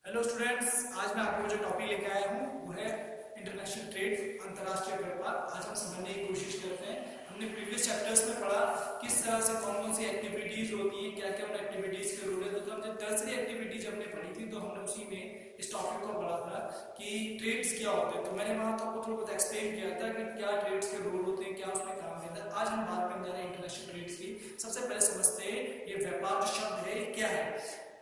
Hello students, आज मैं आपको जो टॉपिक लेके आया हूँ वो है इंटरनेशनल ट्रेड, अंतर्राष्ट्रीय व्यापार। आज हम समझने की कोशिश करते हैं। हमने प्रीवियस चैप्टर्स में पढ़ा किस तरह से कौन कौन सी एक्टिविटीज होती है, क्या क्या उन एक्टिविटीज के रूल है। तो हम जब टर्सरी एक्टिविटीज हमने पढ़ी थी तो हमने उसी में इस टॉपिक को पढ़ा था कि ट्रेड्स क्या होते हैं। तो मैंने वहाँ तो आपको थोड़ा बहुत एक्सप्लेन किया था कि क्या ट्रेड्स के रूल होते हैं, क्या उसमें काम रहता है। आज हम बात करने जा रहे हैं इंटरनेशनल ट्रेड्स की। सबसे पहले समझते हैं ये व्यापार जो शब्द है क्या है।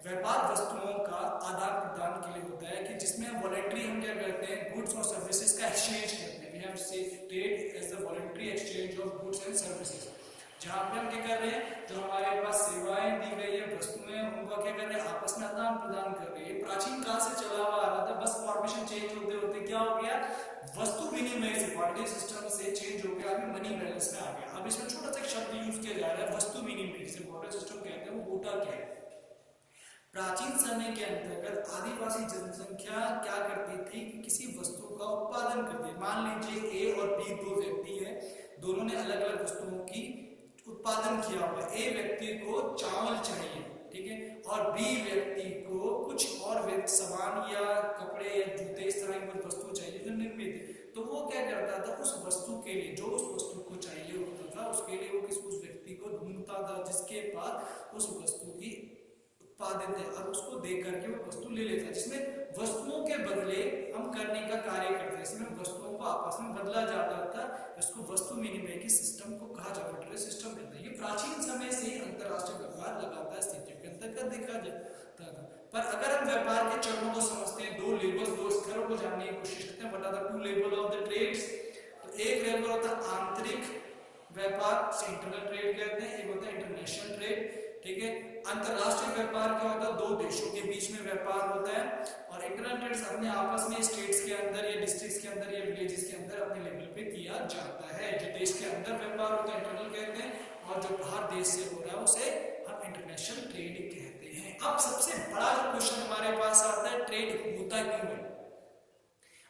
व्यापार वस्तुओं का आदान प्रदान के लिए होता है कि जिसमें वॉलेंट्री हम क्या करते हैं, गुड्स और सर्विसेज का एक्सचेंज करते हैं। We have trade as the voluntary exchange of goods and services. जहाँ पे हम क्या कर रहे हैं, जो हमारे पास सेवाएं दी गई है, वस्तुएं, उनको क्या कर रहे हैं, आपस में आदान प्रदान कर रहे हैं। प्राचीन काल से चला हुआ आ रहा था, बस फॉर्मेशन चेंज होते होते क्या हो गया, वस्तु विनिमय से क्वांटिटी सिस्टम से चेंज हो गया, अभी मनी बैलेंस में आ गया। अब इसमें छोटा सा शब्द यूज किया जा रहा है, वस्तु विनिमय, जिसे क्वांटिटी सिस्टम कहते हैं। वो होता क्या है? प्राचीन समय के अंतर्गत आदिवासी जनसंख्या क्या करती थी कि किसी वस्तु का उत्पादन करती है। मान लीजिए ए और बी दो व्यक्ति हैं, दोनों ने अलग अलग वस्तुओं की उत्पादन किया हुआ है। ए व्यक्ति को चावल चाहिए, ठीक है, और बी व्यक्ति को कुछ और सामान या कपड़े या जूते, इस तरह की कोई वस्तु चाहिए जो निर्मित है। तो वो क्या करता था, उस वस्तु के लिए, जो उस वस्तु को चाहिए होता था, उसके लिए वो उस व्यक्ति को ढूंढता था जिसके पास उस वस्तु की उत्पादित है, और उसको देख करके वो वस्तु ले लेता है। जिसमें वस्तुओं के बदले हम करने का कार्य करते हैं। इसमें वस्तुओं को आपस में बदला जाता था। इसको वस्तु विनिमय की सिस्टम को कहा जाता है, सिस्टम रहता है। ये प्राचीन समय से ही अंतरराष्ट्रीय व्यापार लगातार स्थितियों के अंतर्गत देखा जाता था। पर अगर हम व्यापार के चरणों को समझते हैं, दो लेवल, दो स्तरों को जानने की कोशिश करते हैं। What are the two level of the trades? तो एक लेवल होता है आंतरिक व्यापार, से इंटरनल ट्रेड कहते हैं। एक होता है इंटरनेशनल ट्रेड, ठीक है। अंतरराष्ट्रीय व्यापार क्या होता है? दो देशों के बीच में व्यापार होता है। और इंटरनल ट्रेड्स अपने आपस में स्टेट्स के अंदर या डिस्ट्रिक्ट्स के अंदर या विलेजेस के अंदर अपने लेवल पे किया जाता है। जो देश के अंदर व्यापार होता है इंटरनल कहते हैं, और जो बाहर देश से हो रहा है उसे हम इंटरनेशनल ट्रेड कहते हैं। अब सबसे बड़ा जो क्वेश्चन हमारे पास आता है, ट्रेड होता क्यों है?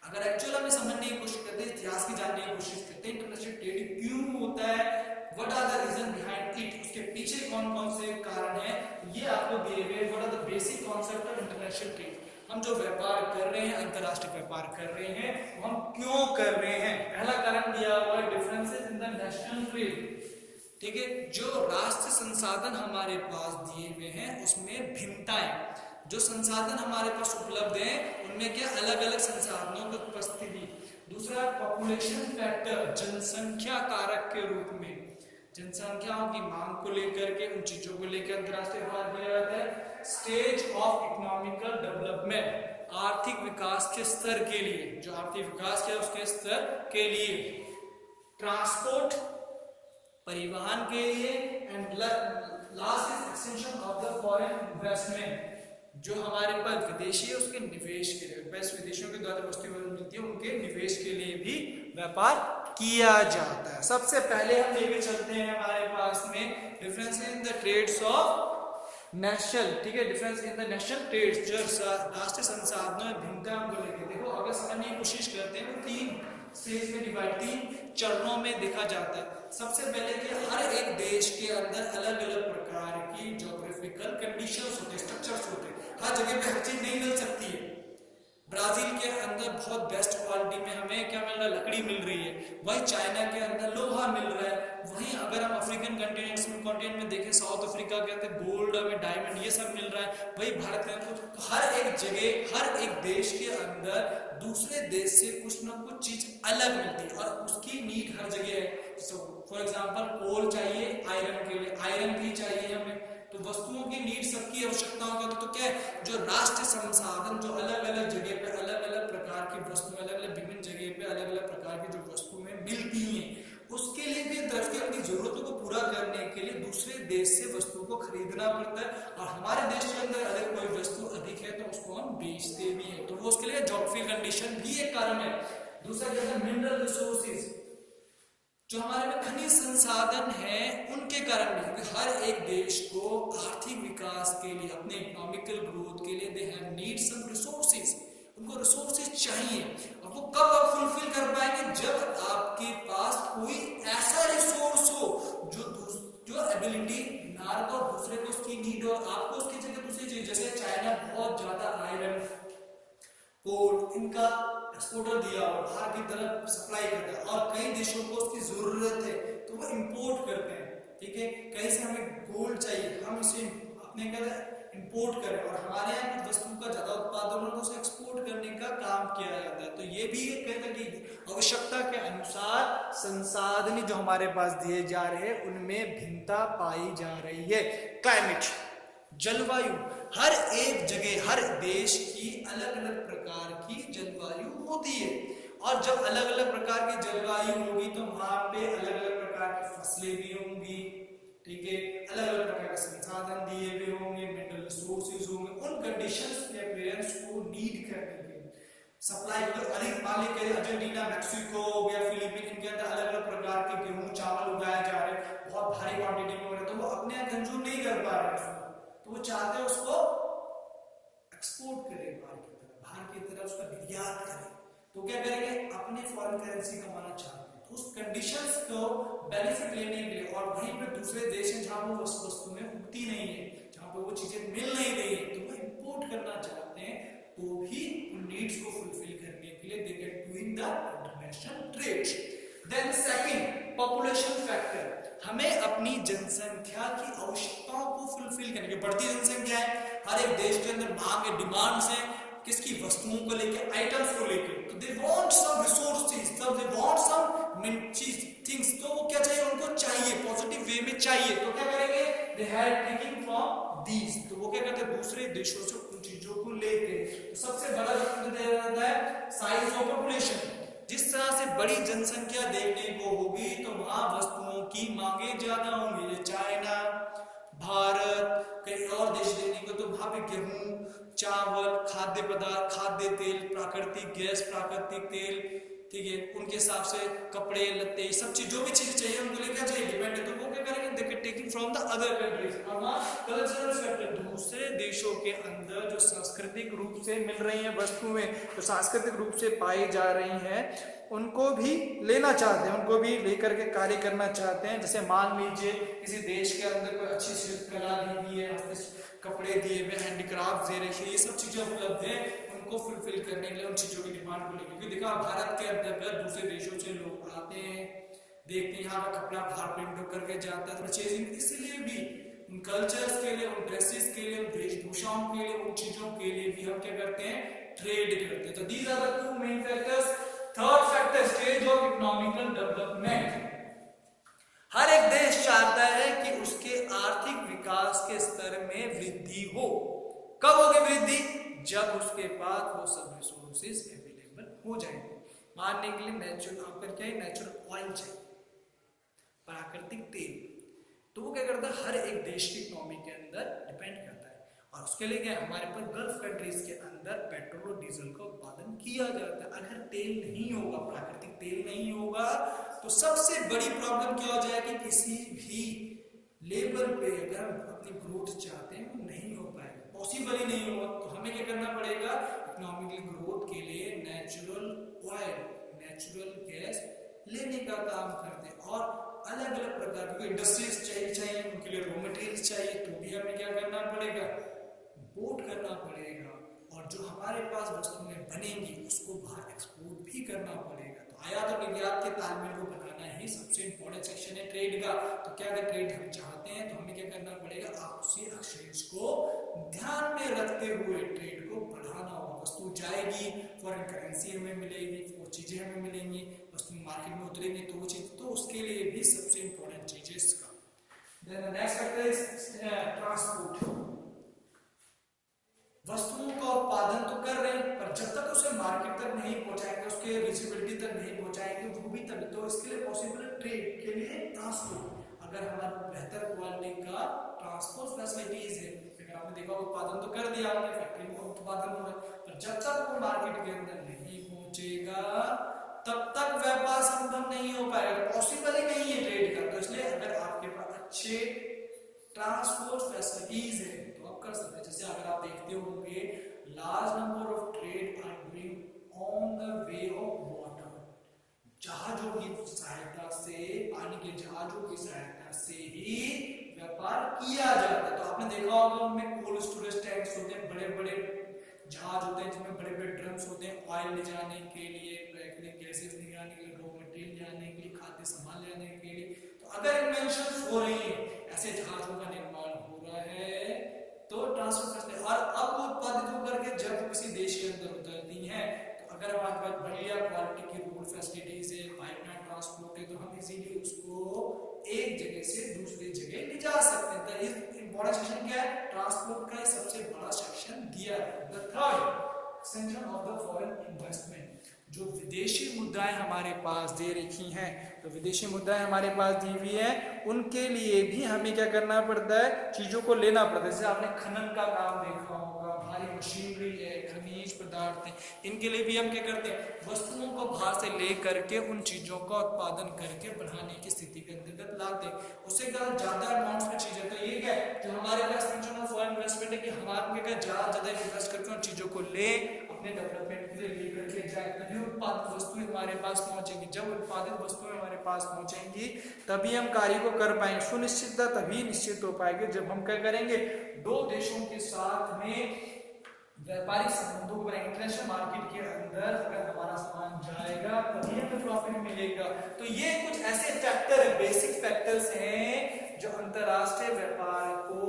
अगर एक्चुअल में समझने की कोशिश करते हैं, इतिहास की जानने की कोशिश करते हैं, इंटरनेशनल ट्रेड क्यों होता है, what are the reason behind it, उसके पीछे कौन कौन से कारण है, ये आपको दिए हुए। What are the basic concept of international trade? हम जो व्यापार कर रहे हैं, अंतरराष्ट्रीय व्यापार कर रहे हैं, वो हम क्यों कर रहे हैं? पहला कारण दिया हुआ है, differences in the national trade, ठीक है। जो राष्ट्रीय संसाधन हमारे पास दिए हुए हैं उसमें भिन्नताएं, जो संसाधन हमारे पास उपलब्ध हैं उनमें क्या अलग अलग संसाधनों की उपस्थिति। दूसरा पॉपुलेशन फैक्टर, जनसंख्या कारक के रूप में, जनसंख्याओं की मांग को लेकर के, उन चीजों को लेकर अंतरराष्ट्रीय व्यापार किया जाता है। स्टेज ऑफ इकोनॉमिकल डेवलपमेंट, आर्थिक विकास के स्तर के लिए, जो आर्थिक विकास है उसके स्तर के लिए। ट्रांसपोर्ट, परिवहन के लिए। And last is extension of the foreign investment, जो हमारे पास विदेशी है उसके निवेश के लिए, पैसे विदेशियों के द्वारा वस्तुएं मिलती है उनके निवेश के लिए भी व्यापार किया जाता है। सबसे पहले हम लेके चलते हैं हमारे पास में difference in the trades of national, ठीक है, difference in the national trades, जो राष्ट्रीय संसाधनों में भिन्नता को लेकर। देखो, अगर समझने की कोशिश करते हैं तो तीन स्टेज में डिवाइड, तीन चरणों में देखा जाता है। सबसे पहले कि हर एक देश के अंदर अलग अलग प्रकार की ज्योग्राफिकल कंडीशंस होते हैं, स्ट्रक्चर्स होते हैं। हर जगह पे हर चीज नहीं मिल सकती है। ब्राजील के अंदर बहुत बेस्ट क्वालिटी में हमें क्या मिल रहा है, लकड़ी मिल रही है। वही चाइना के अंदर लोहा मिल रहा है। वहीं अगर हम अफ्रीकन कॉन्टिनेंट में देखें, साउथ अफ्रीका के अंदर गोल्ड में डायमंड ये सब मिल रहा है। वही भारत के अंदर, तो हर एक जगह, हर एक देश के अंदर दूसरे देश से कुछ ना कुछ चीज अलग मिलती है और उसकी नीड हर जगह है। फॉर एग्जाम्पल कोल चाहिए आयरन के लिए, आयरन भी चाहिए हमें। तो वस्तुओं की नीड, सबकी आवश्यकताओं का तो क्या है, जो राष्ट्रीय संसाधन, जो अलग अलग जगह पे अलग अलग प्रकार की वस्तुएं, अलग अलग विभिन्न जगह पे अलग अलग प्रकार की जो वस्तुएं मिलती हैं, उसके लिए भी तरफ की अपनी जरूरतों को पूरा करने के लिए दूसरे देश से वस्तु को खरीदना पड़ता है। और हमारे देश के अंदर अगर कोई वस्तु अधिक है तो उसको हम बेचते भी हैं, तो वो उसके लिए ज्योग्राफिकल कंडीशन भी एक कारण है। दूसरा क्या है, मिनरल रिसोर्सेज, जो हमारे में खनिज संसाधन है उनके कारण भी, क्योंकि हर एक देश को आर्थिक विकास के लिए, अपने इकोनॉमिकल ग्रोथ के लिए they have need some resources, उनको रिसोर्सेज चाहिए। और वो कब आप फुलफिल कर पाएंगे, जब आपके पास कोई ऐसा रिसोर्स हो जो एबिलिटी ना हो, दूसरे को उसकी नीड हो, आपको उसकी जगह दूसरी चीज, जैसे चाइना बहुत ज्यादा आयरन पोर्ट, इनका एक्सपोर्टर दिया और बाहर की तरफ सप्लाई करता है, और कई देशों को उसकी जरूरत है तो वो इंपोर्ट करते हैं। ठीक है, कहीं से हमें गोल्ड चाहिए, हम इसे अपने इंपोर्ट करें, और हमारे यहाँ की वस्तु का ज्यादा उत्पादन हो तो उसे एक्सपोर्ट करने का काम किया जाता है। तो ये भी एक कहते हैं कि आवश्यकता के अनुसार संसाधन जो हमारे पास दिए जा रहे हैं उनमें भिन्नता पाई जा रही है। क्लाइमेट, जलवायु, हर एक जगह हर देश की अलग अलग प्रकार की जलवायु होती है, और जब अलग अलग प्रकार की जलवायु होगी तो वहां पे अलग अलग प्रकार की फसलें भी होंगी। ठीक है, अलग अलग प्रकार के संसाधन दिए हुए होंगे, मिनरल रिसोर्सेज होंगे, उन कंडीशंस के अपियरेंस को नीड करने के सप्लाई को अधिक मालिक के अर्जेंटीना, मैक्सिको हो गया, फिलीपीन, इनके अंदर अलग अलग प्रकार के गेहूं चावल उगाए जा रहे हैं बहुत भारी क्वांटिटी में हो रहे, तो वो अपने यहाँ कंज्यूम नहीं कर पा रहे हैं, तो वो चाहते हैं उसको एक्सपोर्ट करें बाहर की तरफ उसका निर्यात करें। तो क्या करेंगे, अपने फॉरेन करेंसी कमाना चाहते हैं, तो उस कंडीशंस को बेनिफिट लेने के लिए, और वहीं पर दूसरे देश हैं जहां वो वस्तु में उगती नहीं है, जहां पर वो चीजें मिल नहीं रही है, तो वो इंपोर्ट करना चाहते हैं, तो भी उन नीड्स को फुलफिल करने के लिए they can doing the international trade. Then second, population factor, हमें अपनी जनसंख्या की आवश्यकताओं को फुलफिल करने की, बढ़ती जनसंख्या है, हर एक देश के अंदर मांग है, डिमांड्स है, किसकी, वस्तुओं को लेकर, आइटम्स को लेकर, तो दे वांट सम रिसोर्सेज, सब दे वांट सम थिंग्स, तो वो क्या चाहिए, उनको चाहिए, पॉजिटिव वे में चाहिए, तो क्या करेंगे, they have taking from these, तो वो क्या करते हैं, दूसरे देशों से उन चीजों को लेते हैं। तो सबसे बड़ा जो दिया जाता है साइज ऑफ पॉपुलेशन, जिस तरह से बड़ी जनसंख्या देखने को होगी तो वहां वस्तुओं की मांगे ज्यादा होंगी, चाइना, भारत, कई और देश देखने को, तो वहां पे गेहूं, चावल, खाद्य पदार्थ, खाद्य तेल, प्राकृतिक गैस, प्राकृतिक तेल, ठीक है, उनके हिसाब से कपड़े लत्ते सब चीज, जो भी चीज चाहिए उनको लिए क्या चाहिए, डिपेंड है, तो वो क्या करेंगे, they can taking from the other countries. और कल्चरल फैक्टर, दूसरे देशों के अंदर जो सांस्कृतिक रूप से मिल रही हैं वस्तुएं, जो सांस्कृतिक रूप से पाई जा रही हैं, उनको भी लेना चाहते हैं, उनको भी लेकर के कार्य करना चाहते हैं। जैसे मान लीजिए किसी देश के अंदर कोई अच्छी शिल्पकला दी हुई है, कपड़े दिए हुए, हैंडीक्राफ्ट दे रही है, ये सब चीजें उपलब्ध है, उनको फुलफिल करने के लिए, उन चीजों की डिमांड को लेकर, क्योंकि देखा भारत के अंतर्गत दूसरे देशों से लोग आते हैं, देखते हैं यहाँ का कपड़ा बाहर प्रिंट करके जाता है, परचेजिंग, इसलिए भी उन कल्चर्स के लिए, उन ड्रेसेस के लिए, उन वेशभूषाओं के लिए, उन चीजों के लिए भी हम क्या करते हैं, ट्रेड करते हैं। तो these are the two main factors. Third factor, stage of economical development, हर एक देश चाहता है कि उसके आर्थिक विकास के स्तर में वृद्धि हो। कब होगी वृद्धि, जब उसके पास वो सब रिसोर्सेज अवेलेबल हो जाएंगे। मानने के लिए नेचुरल, आपका क्या है, नेचुरल ऑयल चाहिए, प्राकृतिक तेल, तो वो क्या करता है, हर एक देश की इकोनॉमी के अंदर डिपेंड करता है, और उसके लिए क्या, हमारे पास गल्फ कंट्रीज के अंदर पेट्रोल और डीजल का उत्पादन किया जाता है। अगर तेल नहीं होगा, प्राकृतिक तेल नहीं होगा, तो सबसे बड़ी प्रॉब्लम क्या हो जाएगी, किसी भी लेवल पे अगर हम अपनी ग्रोथ चाहते हैं वो नहीं हो पाएगा, पॉसिबल ही नहीं होगा। तो हमें क्या करना पड़ेगा, इकोनॉमिकल ग्रोथ के लिए नेचुरल ऑयल, नेचुरल गैस लेने का काम करते हैं, और अलग अलग प्रकार की इंडस्ट्रीज चाहिए, उनके लिए रॉ मटेरियल्स चाहिए, तो भी हमें क्या करना पड़ेगा, इंपोर्ट करना पड़ेगा, और जो हमारे पास वस्तुएं बनेंगी उसको बाहर एक्सपोर्ट भी करना पड़ेगा। तो आयात और निर्यात के तालमेल को बनाना ही सबसे इंपॉर्टेंट सेक्शन है ट्रेड का। तो क्या अगर ट्रेड हम चाहते हैं तो हमें क्या करना पड़ेगा, आपसी एक्सचेंज को ध्यान में रखते हुए ट्रेड को बढ़ाना होगा। वस्तु जाएगी, फॉरेन करेंसी हमें मिलेगी, वो चीजें हमें मिलेंगी, वस्तु मार्केट में उतरेंगी, तो वो चीज, तो उसके लिए भी सबसे इंपॉर्टेंट चीज है इसका। Then next factor is transport, वस्तुओं का उत्पादन तो कर रहे हैं, पर जब तक उसे मार्केट तक नहीं पहुंचाएंगे, उसके रीचेबिलिटी तक नहीं पहुंचाएंगे, वो भी तभी, तो इसके लिए पॉसिबल है ट्रेड के लिए ट्रांसपोर्ट। अगर हमारा बेहतर क्वालिटी का ट्रांसपोर्ट फैसिलिटीज है, अगर आपने देखा उत्पादन तो कर दिया आपने, फैक्ट्री में उत्पादन हो रहा है, पर जब तक वो मार्केट के अंदर नहीं पहुंचेगा तब तक व्यापार संभव नहीं हो पाएगा, पॉसिबल ही नहीं है ट्रेड का। तो इसलिए अगर आपके पास अच्छे ट्रांसपोर्ट फैसिलिटीज है तो आप कर सकते हैं। जैसे अगर आप देखते होंगे, large number of trade are doing on the way of water, जहाजों की सहायता से, पानी के जहाजों की सहायता से ही व्यापार किया जाता है। तो आपने देखा होगा उनमें कोल्ड स्टोरेज टैंक्स होते हैं, बड़े बड़े जहाज होते हैं जिनमें बड़े बड़े ड्रम्स होते हैं ऑयल ले जाने के लिए, क्रैकलिंग गैसेस ले जाने के लिए, रॉ मटेरियल जाने के लिए, खाद्य सामान ले जाने के लिए। तो अगर इन्वेंशन हो रही है, ऐसे जहाजों का निर्माण हो रहा है, तो ट्रांसपोर्ट और अब वो उत्पादित होकर के जब किसी देश के अंदर उतरती हैं, तो अगर हमारे पास बढ़िया क्वालिटी की रोड फैसिलिटीज है, पाइपलाइन ट्रांसपोर्ट है, तो हम इजीली उसको एक जगह से दूसरी जगह ले जा सकते हैं। तो ये इंपॉर्टेंट सेक्शन क्या है, ट्रांसपोर्ट का सबसे बड़ा सेक्शन दिया है। The third extension of the foreign investment, जो विदेशी मुद्राएं हमारे पास दे रखी हैं, तो विदेशी मुद्राएं हमारे पास दी हुई है, उनके लिए भी हमें क्या करना पड़ता है, चीजों को लेना पड़ता है। जैसे आपने खनन का काम देखा होगा, भारी मशीनरी है, खनिज पदार्थ है, इनके लिए भी हम क्या करते हैं, वस्तुओं को बाहर से ले करके उन चीजों का उत्पादन करके बढ़ाने की स्थिति के अंतर्गत लाते हैं। उससे ज्यादा अमाउंट में चीजें, तो ये क्या है जो हमारे पास एक्सपेंशन ऑफ फॉरेन इन्वेस्टमेंट है कि हमारे क्या ज्यादा इन्वेस्ट करके उन चीजों को ले अपने डेवलपमेंट के लिए लेकर के जाए, तभी उत्पादित वस्तुएं हमारे पास पहुंचेंगी। जब उत्पादित वस्तुएं हमारे पास पहुंचेंगी तभी हम कार्य को कर पाएंगे। सुनिश्चितता तभी निश्चित हो पाएगी जब हम क्या करेंगे, दो देशों के साथ में व्यापारिक संबंधों को बनाएंगे। इंटरनेशनल मार्केट के अंदर अगर हमारा सामान जाएगा तभी हमें प्रॉफिट मिलेगा। तो ये कुछ ऐसे फैक्टर है, बेसिक फैक्टर्स हैं जो अंतरराष्ट्रीय व्यापार को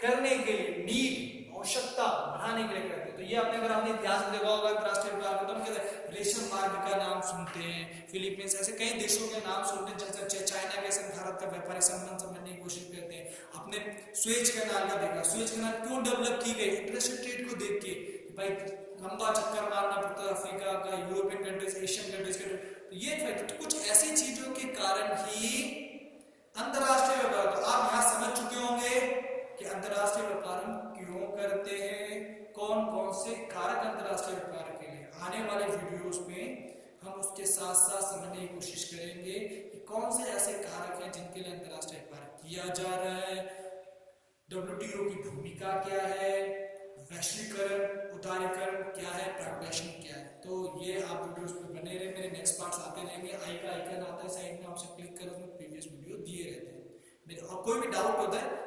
करने के लिए नीड, आवश्यकता बढ़ाने के लिए करते हैं। तो ये आपने अगर आपने इतिहास में देखा होगा अंतरराष्ट्रीय व्यापार को, तो हम कहते हैं रेशम मार्ग का नाम सुनते हैं, फिलीपींस, ऐसे कई देशों के नाम सुनते हैं जैसे चाइना के साथ भारत का व्यापारिक संबंध समझने की कोशिश करते हैं। आपने स्वेज कैनाल का देखा, स्वेज कैनाल क्यों डेवलप की गई, इंटरनेशनल ट्रेड को देख के, भाई लंबा चक्कर मारना पड़ता है अफ्रीका का, यूरोपियन कंट्रीज, एशियन कंट्रीज के, तो ये फैक्ट कुछ ऐसी चीजों के कारण ही अंतरराष्ट्रीय व्यापार। तो आप यहाँ समझ चुके होंगे कि अंतरराष्ट्रीय व्यापार हम क्यों करते हैं, कौन कौन से कारक अंतरराष्ट्रीय व्यापार के लिए। आने वाले वीडियोस में हम उसके साथ साथ समझने की कोशिश करेंगे कि कौन से ऐसे कारक हैं जिनके लिए अंतरराष्ट्रीय व्यापार किया जा रहा है, डब्ल्यूटीओ की भूमिका क्या है, वैश्वीकरण, उदारीकरण क्या है, प्राइवेटाइजेशन क्या है। तो ये आप वीडियोस पे बने रहे, मेरे नेक्स्ट पार्ट्स आते रहेंगे। आई का आइकन आता है साइड में, आपसे क्लिक करो, उसमें प्रीवियस वीडियो दिए रहते हैं। मेरे और कोई भी डाउट होता है